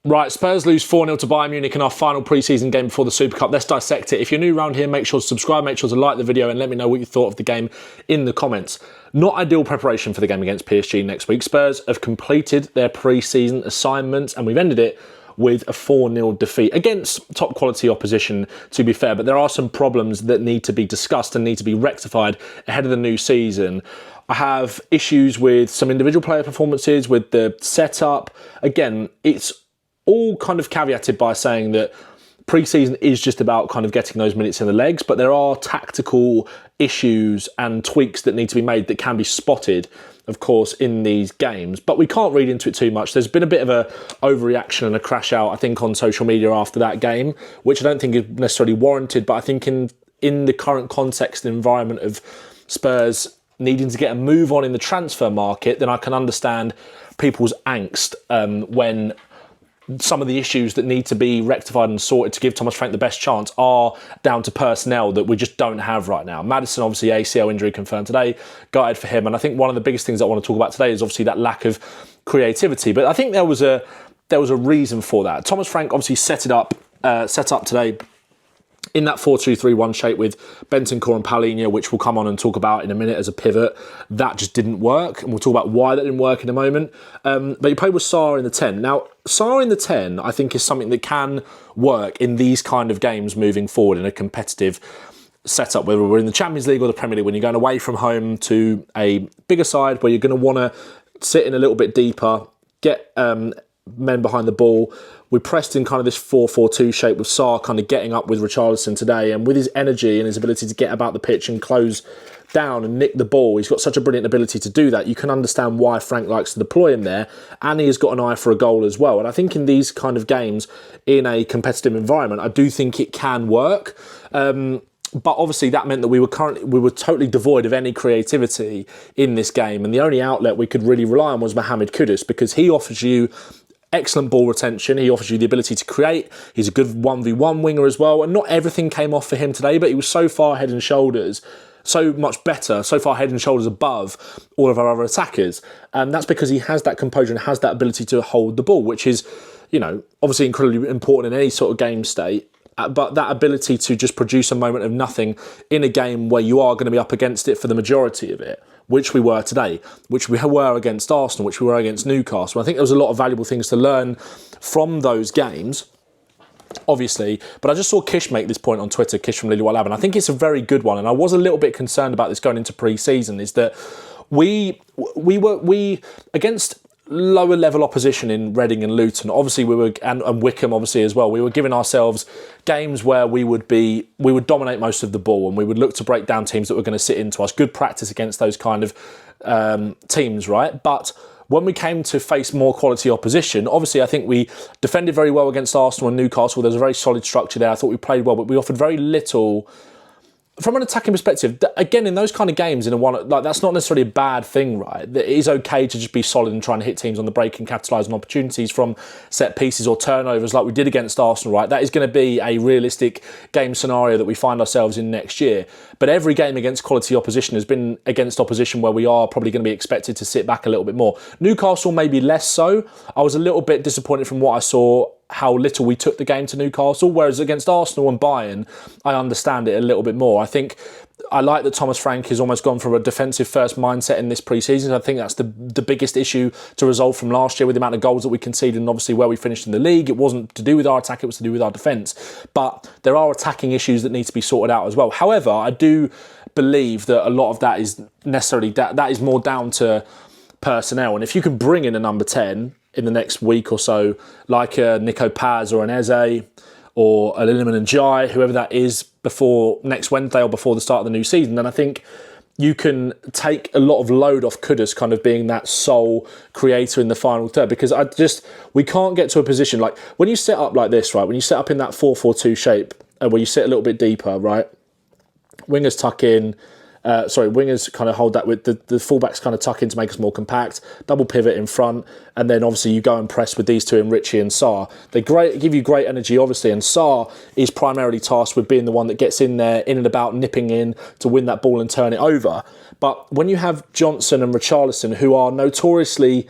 Right, Spurs lose 4-0 to Bayern Munich in our final pre-season game before the Super Cup. Let's dissect it. If you're new around here, make sure to subscribe, make sure to like the video and let me know what you thought of the game in the comments. Not ideal preparation for the game against PSG next week. Spurs have completed their pre-season assignments and we've ended it with a 4-0 defeat against top quality opposition, to be fair. But there are some problems that need to be discussed and need to be rectified ahead of the new season. I have issues with some individual player performances, with the setup. Again, it's all kind of caveated by saying that pre-season is just about kind of getting those minutes in the legs, but there are tactical issues and tweaks that need to be made that can be spotted, of course, in these games. But we can't read into it too much. There's been a bit of a overreaction and a crash out, I think, on social media after that game, which I don't think is necessarily warranted, but I think in the current context and environment of Spurs needing to get a move on in the transfer market, then I can understand people's angst when some of the issues that need to be rectified and sorted to give Thomas Frank the best chance are down to personnel that we just don't have right now. Maddison, obviously, ACL injury confirmed today, gutted for him. And I think one of the biggest things I want to talk about today is obviously that lack of creativity. But I think there was a reason for that. Thomas Frank obviously set up today in that 4-2-3-1 shape with Bentancur and Palhinha, which we'll come on and talk about in a minute as a pivot. That just didn't work, and we'll talk about why that didn't work in a moment. But he played with Sarr in the 10. Now, Sarr in the 10, I think, is something that can work in these kind of games moving forward in a competitive setup, whether we're in the Champions League or the Premier League, when you're going away from home to a bigger side where you're going to want to sit in a little bit deeper, get men behind the ball. We pressed in kind of this 4-4-2 shape with Sarr kind of getting up with Richarlison today, and with his energy and his ability to get about the pitch and close down and nick the ball, he's got such a brilliant ability to do that. You can understand why Frank likes to deploy him there, and he has got an eye for a goal as well. And I think in these kind of games, in a competitive environment, I do think it can work. But obviously that meant that we were totally devoid of any creativity in this game, and the only outlet we could really rely on was Mohamed Kudus, because he offers you excellent ball retention. He offers you the ability to create. He's a good 1v1 winger as well. And not everything came off for him today, but he was so far head and shoulders, so much better, so far head and shoulders above all of our other attackers. And that's because he has that composure and has that ability to hold the ball, which is, you know, obviously incredibly important in any sort of game state. But that ability to just produce a moment of nothing in a game where you are going to be up against it for the majority of it, which we were today, which we were against Arsenal, which we were against Newcastle. I think there was a lot of valuable things to learn from those games, obviously. But I just saw Kish make this point on Twitter, Kish from Lily White Lab, and I think it's a very good one. And I was a little bit concerned about this going into pre-season, is that we against lower level opposition in Reading and Luton, obviously we were, and Wickham obviously as well, we were giving ourselves games where we would dominate most of the ball and we would look to break down teams that were going to sit into us. Good practice against those kind of teams, right? But when we came to face more quality opposition, obviously I think we defended very well against Arsenal and Newcastle. There was a very solid structure there. I thought we played well, but we offered very little from an attacking perspective. Again, in those kind of games, that's not necessarily a bad thing, right? It is okay to just be solid and try and hit teams on the break and capitalise on opportunities from set pieces or turnovers like we did against Arsenal, right? That is going to be a realistic game scenario that we find ourselves in next year. But every game against quality opposition has been against opposition where we are probably going to be expected to sit back a little bit more. Newcastle maybe less so. I was a little bit disappointed from what I saw, how little we took the game to Newcastle, whereas against Arsenal and Bayern, I understand it a little bit more. I think I like that Thomas Frank has almost gone for a defensive first mindset in this pre-season. I think that's the biggest issue to resolve from last year with the amount of goals that we conceded and obviously where we finished in the league. It wasn't to do with our attack, it was to do with our defence. But there are attacking issues that need to be sorted out as well. However, I do believe that a lot of that is necessarily, that is more down to personnel. And if you can bring in a number 10 in the next week or so, like a Nico Paz or an Eze or a Liliman Ndiaye, whoever that is, before next Wednesday or before the start of the new season, then I think you can take a lot of load off Kudus kind of being that sole creator in the final third, because we can't get to a position like when you set up like this, right? When you set up in that 4-4-2 shape where you sit a little bit deeper, right? Wingers tuck in, wingers kind of hold that with the fullbacks kind of tuck in to make us more compact, double pivot in front, and then obviously you go and press with these two in Richie and Sarr. They give you great energy, obviously, and Sarr is primarily tasked with being the one that gets in there, in and about, nipping in to win that ball and turn it over. But when you have Johnson and Richarlison, who are notoriously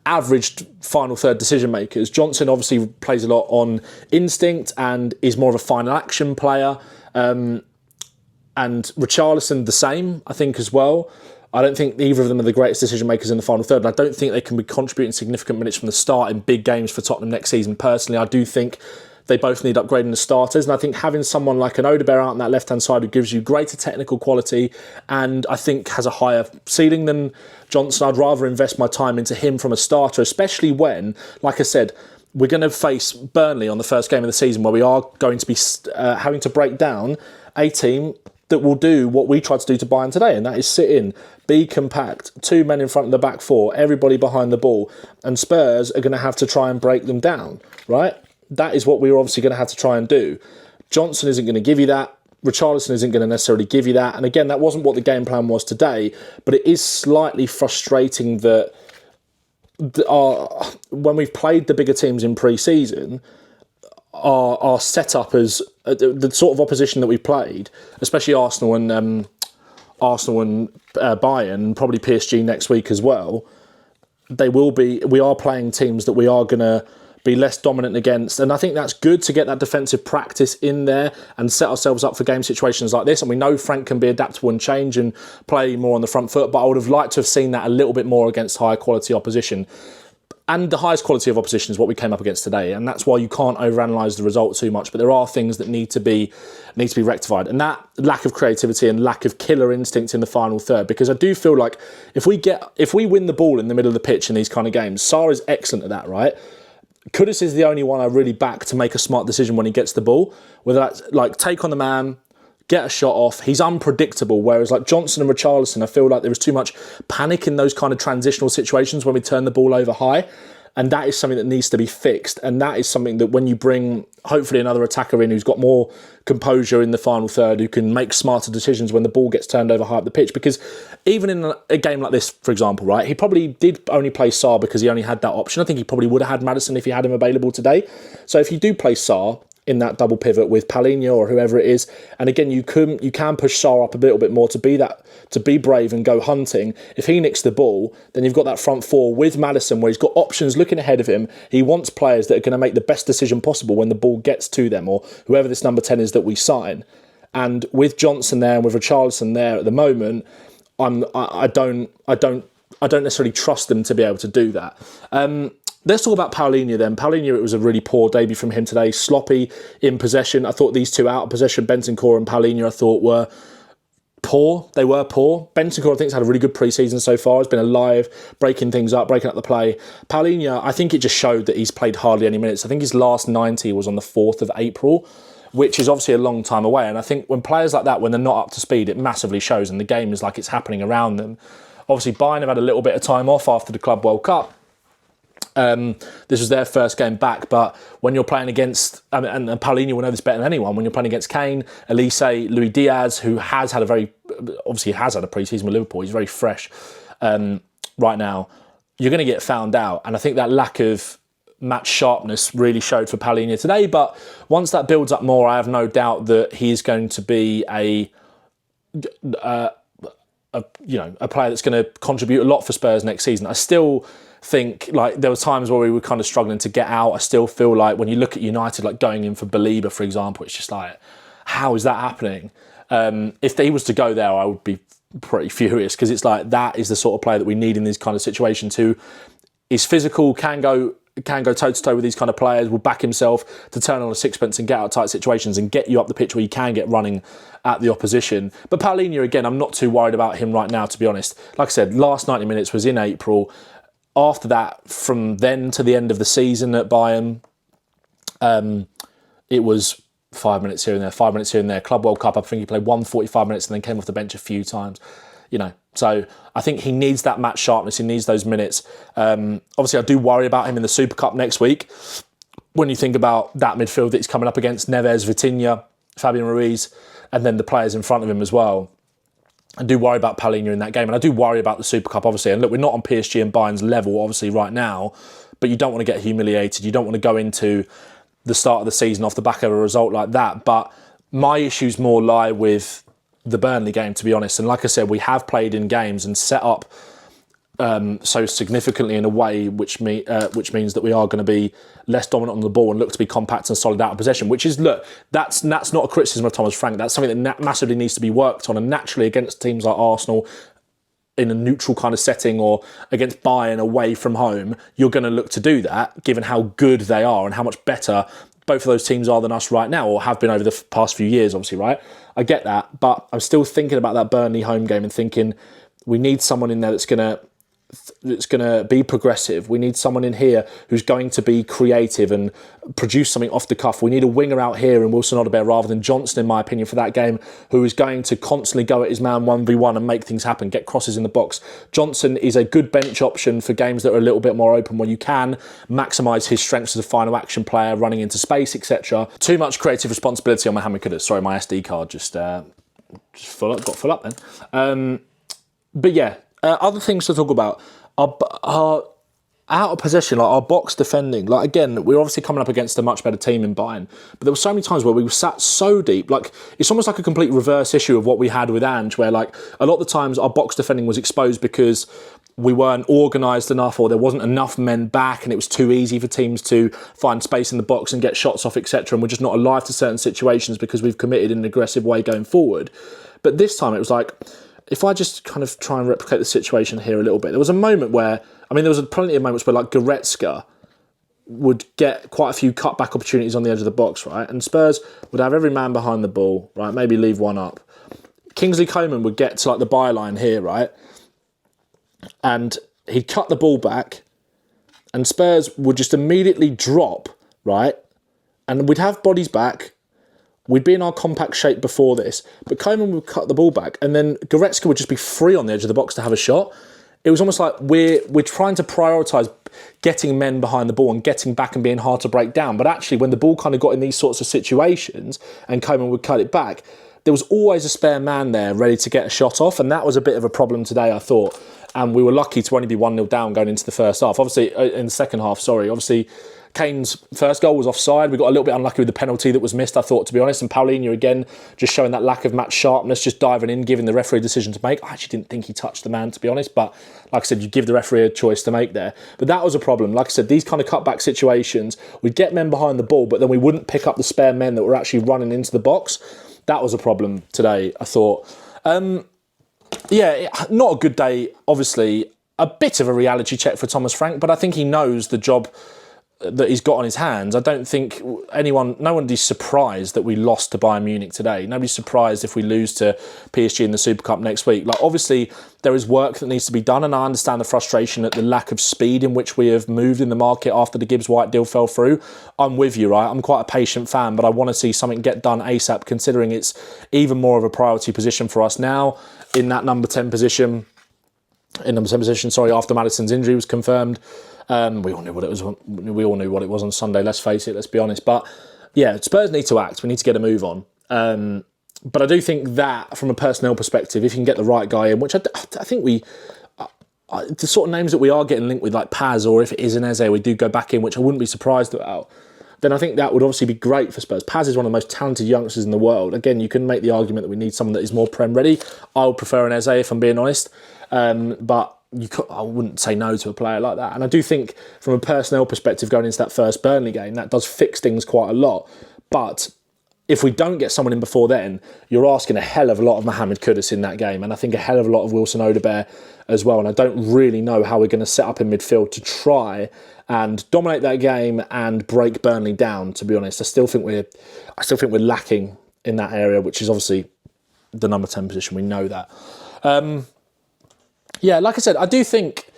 average final third decision makers. Johnson obviously plays a lot on instinct and is more of a final action player. And Richarlison the same, I think, as well. I don't think either of them are the greatest decision makers in the final third, and I don't think they can be contributing significant minutes from the start in big games for Tottenham next season. Personally, I do think they both need upgrading as starters, and I think having someone like an Odegaard out on that left-hand side who gives you greater technical quality and I think has a higher ceiling than Johnson, I'd rather invest my time into him from a starter, especially when, like I said, we're going to face Burnley on the first game of the season where we are going to be having to break down a team that will do what we tried to do to Bayern today, and that is sit in, be compact, 2 men in front of the back four, everybody behind the ball, and Spurs are going to have to try and break them down, right? That is what we're obviously going to have to try and do. Johnson isn't going to give you that. Richarlison isn't going to necessarily give you that. And again, that wasn't what the game plan was today, but it is slightly frustrating that when we've played the bigger teams in pre-season, our setup as the sort of opposition that we played, especially Arsenal and Bayern, and probably PSG next week as well. We are playing teams that we are going to be less dominant against, and I think that's good to get that defensive practice in there and set ourselves up for game situations like this. And we know Frank can be adaptable and change and play more on the front foot, but I would have liked to have seen that a little bit more against higher quality opposition. And the highest quality of opposition is what we came up against today, and that's why you can't overanalyze the result too much. But there are things that need to be rectified, and that lack of creativity and lack of killer instinct in the final third. Because I do feel like if we win the ball in the middle of the pitch in these kind of games, Sarr is excellent at that, right? Kudus is the only one I really back to make a smart decision when he gets the ball, whether that's like take on the man, get a shot off. He's unpredictable, whereas like Johnson and Richarlison, I feel like there was too much panic in those kind of transitional situations when we turn the ball over high, and that is something that needs to be fixed. And that is something that when you bring hopefully another attacker in who's got more composure in the final third, who can make smarter decisions when the ball gets turned over high up the pitch. Because even in a game like this, for example, right, he probably did only play Sarr because he only had that option. I think he probably would have had Maddison if he had him available today. So if you do play Sarr in that double pivot with Palhinha or whoever it is, and again you can push Sarr up a little bit more to be brave and go hunting. If he nicks the ball, then you've got that front four with Maddison where he's got options looking ahead of him. He wants players that are going to make the best decision possible when the ball gets to them, or whoever this number 10 is that we sign. And with Johnson there and with Richarlison there at the moment, I don't necessarily trust them to be able to do that. Let's talk about Palhinha then. Palhinha, it was a really poor debut from him today. Sloppy in possession. I thought these two out of possession, Bentancur and Palhinha, I thought were poor. They were poor. Bentancur, I think, has had a really good pre-season so far. He's been alive, breaking things up, breaking up the play. Palhinha, I think it just showed that he's played hardly any minutes. I think his last 90 was on the 4th of April, which is obviously a long time away. And I think when players like that, when they're not up to speed, it massively shows, and the game is like it's happening around them. Obviously, Bayern have had a little bit of time off after the Club World Cup. This was their first game back, but when you're playing against, and Palhinha will know this better than anyone, when you're playing against Kane, Elise, Luis Diaz, who has had a pre-season with Liverpool, he's very fresh right now, you're going to get found out. And I think that lack of match sharpness really showed for Palhinha today, but once that builds up more, I have no doubt that he's going to be a player that's going to contribute a lot for Spurs next season. I still think like there were times where we were kind of struggling to get out. I still feel like when you look at United, like going in for Belieber, for example, it's just like, how is that happening? If he was to go there, I would be pretty furious, because it's like that is the sort of player that we need in these kind of situations, who is physical, can go toe-to-toe with these kind of players, will back himself to turn on a sixpence and get out of tight situations and get you up the pitch where you can get running at the opposition. But Palhinha, again, I'm not too worried about him right now, to be honest. Like I said, last 90 minutes was in April. After that, from then to the end of the season at Bayern, it was 5 minutes here and there, 5 minutes here and there. Club World Cup, I think he played 145 minutes and then came off the bench a few times. So I think he needs that match sharpness. He needs those minutes. Obviously, I do worry about him in the Super Cup next week. When you think about that midfield that he's coming up against, Neves, Vitinha, Fabian Ruiz, and then the players in front of him as well. I do worry about Palhinha in that game, and I do worry about the Super Cup, obviously. And look, we're not on PSG and Bayern's level, obviously, right now, but you don't want to get humiliated. You don't want to go into the start of the season off the back of a result like that. But my issues more lie with the Burnley game, to be honest. And like I said, we have played in games and set up so significantly in a way which means that we are going to be less dominant on the ball and look to be compact and solid out of possession, which is, look, that's not a criticism of Thomas Frank. That's something that massively needs to be worked on, and naturally against teams like Arsenal in a neutral kind of setting, or against Bayern away from home, you're going to look to do that given how good they are and how much better both of those teams are than us right now, or have been over the past few years, obviously, right? I get that, but I'm still thinking about that Burnley home game and thinking we need someone in there that's going to be progressive. We need someone in here who's going to be creative and produce something off the cuff. We need a winger out here in Wilson Odobert rather than Johnson, in my opinion, for that game, who is going to constantly go at his man 1v1 and make things happen, get crosses in the box. Johnson is a good bench option for games that are a little bit more open, where you can maximise his strengths as a final action player, running into space, etc. Too much creative responsibility on Mohamed Kudus. Sorry, my SD card just got full up then. But yeah, other things to talk about are out of possession, like our box defending. Like, again, we're obviously coming up against a much better team in Bayern, but there were so many times where we were sat so deep. Like, it's almost like a complete reverse issue of what we had with Ange, where like a lot of the times our box defending was exposed because we weren't organised enough, or there wasn't enough men back, and it was too easy for teams to find space in the box and get shots off, etc. And we're just not alive to certain situations because we've committed in an aggressive way going forward. But this time it was like, if I just kind of try and replicate the situation here a little bit, there was a moment where, there was plenty of moments where like Goretzka would get quite a few cutback opportunities on the edge of the box, right? And Spurs would have every man behind the ball, right? Maybe leave one up. Kingsley Coman would get to like the byline here, right? And he'd cut the ball back, and Spurs would just immediately drop, right? And we'd have bodies back. We'd be in our compact shape before this, but Coman would cut the ball back, and then Goretzka would just be free on the edge of the box to have a shot. It was almost like we're trying to prioritise getting men behind the ball and getting back and being hard to break down. But actually, when the ball kind of got in these sorts of situations and Coman would cut it back, there was always a spare man there ready to get a shot off, and that was a bit of a problem today, I thought. And we were lucky to only be 1-0 down going into the first half. Obviously, in the second half, obviously, Kane's first goal was offside. We got a little bit unlucky with the penalty that was missed, I thought, to be honest. And Palhinha, again, just showing that lack of match sharpness, just diving in, giving the referee a decision to make. I actually didn't think he touched the man, to be honest. But like I said, you give the referee a choice to make there. But that was a problem. Like I said, these kind of cutback situations, we'd get men behind the ball, but then we wouldn't pick up the spare men that were actually running into the box. That was a problem today, I thought. Yeah, not a good day, obviously. A bit of a reality check for Thomas Frank, but I think he knows the job that he's got on his hands. I don't think no one is surprised that we lost to Bayern Munich today. Nobody's surprised if we lose to PSG in the Super Cup next week. Like, obviously, there is work that needs to be done, and I understand the frustration at the lack of speed in which we have moved in the market after the Gibbs-White deal fell through. I'm with you, right? I'm quite a patient fan, but I want to see something get done ASAP, considering it's even more of a priority position for us now in that number 10 position. After Maddison's injury was confirmed. We all knew what it was. We all knew what it was on Sunday. Let's face it. Let's be honest. But yeah, Spurs need to act. We need to get a move on. But I do think that, from a personnel perspective, if you can get the right guy in, which I think the sort of names that we are getting linked with, like Paz, or if it is an Eze, we do go back in, which I wouldn't be surprised about. Then I think that would obviously be great for Spurs. Paz is one of the most talented youngsters in the world. Again, you can make the argument that we need someone that is more Prem ready. I would prefer an Eze, if I'm being honest. But I wouldn't say no to a player like that. And I do think, from a personnel perspective, going into that first Burnley game, that does fix things quite a lot. But if we don't get someone in before then, you're asking a hell of a lot of Mohamed Kudus in that game, and I think a hell of a lot of Wilson Odobert as well. And I don't really know how we're going to set up in midfield to try and dominate that game and break Burnley down, to be honest. I still think we're lacking in that area, which is obviously the number 10 position. We know that. Yeah, like I said, I do think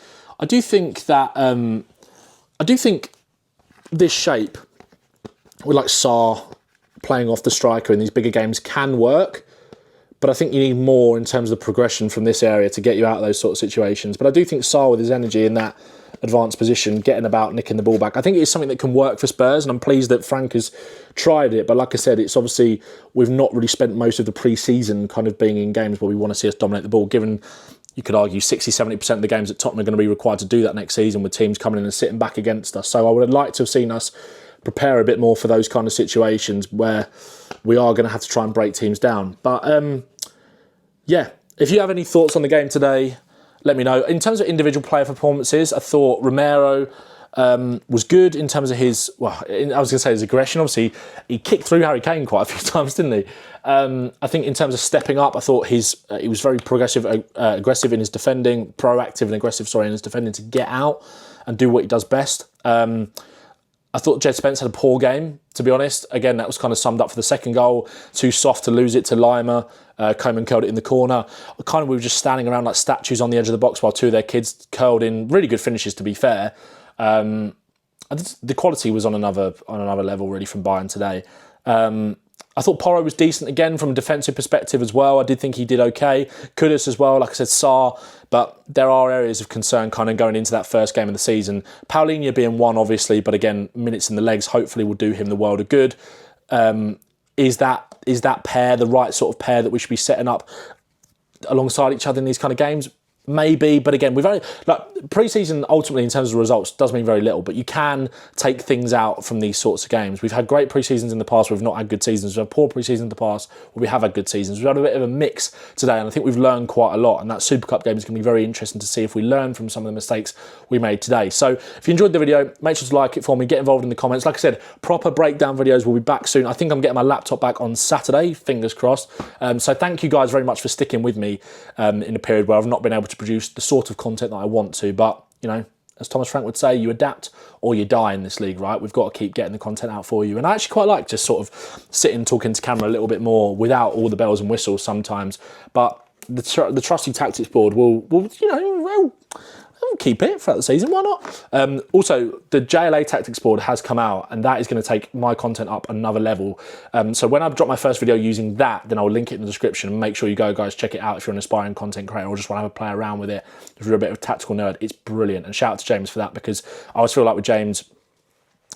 this shape with like Sarr playing off the striker in these bigger games can work, but I think you need more in terms of the progression from this area to get you out of those sort of situations. But I do think Sarr, with his energy in that advanced position, getting about, nicking the ball back, I think it's something that can work for Spurs, and I'm pleased that Frank has tried it. But like I said, it's obviously, we've not really spent most of the pre-season kind of being in games where we want to see us dominate the ball, given, you could argue, 60-70% of the games at Tottenham are going to be required to do that next season, with teams coming in and sitting back against us. So I would have liked to have seen us prepare a bit more for those kind of situations where we are going to have to try and break teams down. But yeah, if you have any thoughts on the game today, let me know. In terms of individual player performances, I thought Romero was good in terms of his, well, I was going to say his aggression. Obviously, he kicked through Harry Kane quite a few times, didn't he? I think in terms of stepping up, I thought he was very aggressive in his defending, proactive and aggressive, in his defending to get out and do what he does best. I thought Jed Spence had a poor game, to be honest. Again, that was kind of summed up for the second goal. Too soft to lose it to Lima. Coleman curled it in the corner. We were just standing around like statues on the edge of the box while two of their kids curled in really good finishes, to be fair. The quality was on another level, really, from Bayern today. I thought Porro was decent again from a defensive perspective as well. I did think he did okay. Kudus as well, like I said, Sarr. But there are areas of concern kind of going into that first game of the season. Palhinha being one, obviously, but again, minutes in the legs hopefully will do him the world of good. Is that pair the right sort of pair that we should be setting up alongside each other in these kind of games? Maybe, but again, we've only, pre-season ultimately in terms of results does mean very little, but you can take things out from these sorts of games. We've had great pre-seasons in the past, we've not had good seasons. We've had poor pre-seasons in the past, where we have had good seasons. We've had a bit of a mix today, and I think we've learned quite a lot, and that Super Cup game is going to be very interesting to see if we learn from some of the mistakes we made today. So if you enjoyed the video, make sure to like it for me, get involved in the comments. Like I said, proper breakdown videos will be back soon. I think I'm getting my laptop back on Saturday, fingers crossed. So thank you guys very much for sticking with me in a period where I've not been able to produce the sort of content that I want to, but you know, as Thomas Frank would say, you adapt or you die in this league, right? We've got to keep getting the content out for you. And I actually quite like just sort of sitting, talking to camera a little bit more without all the bells and whistles sometimes. But the trusty tactics board will keep it throughout the season. Why not? Also, the JLA tactics board has come out, and that is going to take my content up another level. So when I drop my first video using that, then I'll link it in the description, and make sure you go, guys, check it out if you're an aspiring content creator or just want to have a play around with it. If you're a bit of a tactical nerd, it's brilliant. And shout out to James for that, because I always feel like with James,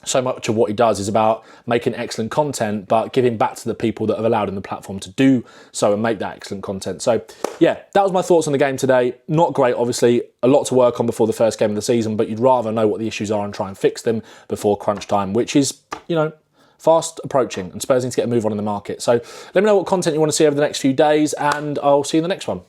so much of what he does is about making excellent content, but giving back to the people that have allowed him the platform to do so and make that excellent content. So yeah, that was my thoughts on the game today. Not great, obviously. A lot to work on before the first game of the season, but you'd rather know what the issues are and try and fix them before crunch time, which is, you know, fast approaching, and Spurs need to get a move on in the market. So let me know what content you want to see over the next few days, and I'll see you in the next one.